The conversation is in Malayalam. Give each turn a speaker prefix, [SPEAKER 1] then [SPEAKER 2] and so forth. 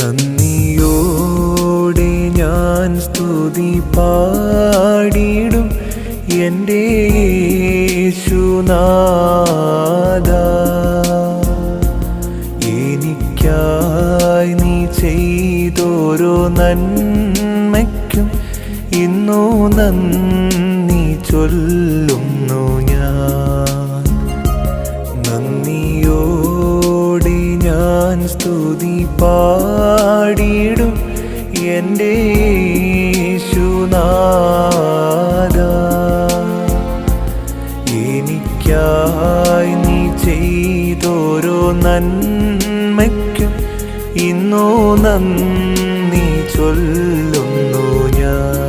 [SPEAKER 1] നന്ദിയോടെ ഞാൻ സ്തുതി പാടിടും എൻ്റെ യേശുനാഥാ. എനിക്കായി നീ ചെയ്തോരോ നന്മയ്ക്കും ഇന്നു നന്ദി ചൊല്ലുന്നു ഞാൻ. നന്ദിയോടെ ഞാൻ സ്തുതി പാടിടും എൻ്റെ യേശുനാഥാ. എനിക്കായി നീ ചെയ്തോരോ നന്മയ്ക്കും ഇന്നു നന്ദി ചൊല്ലുന്നു ഞാൻ.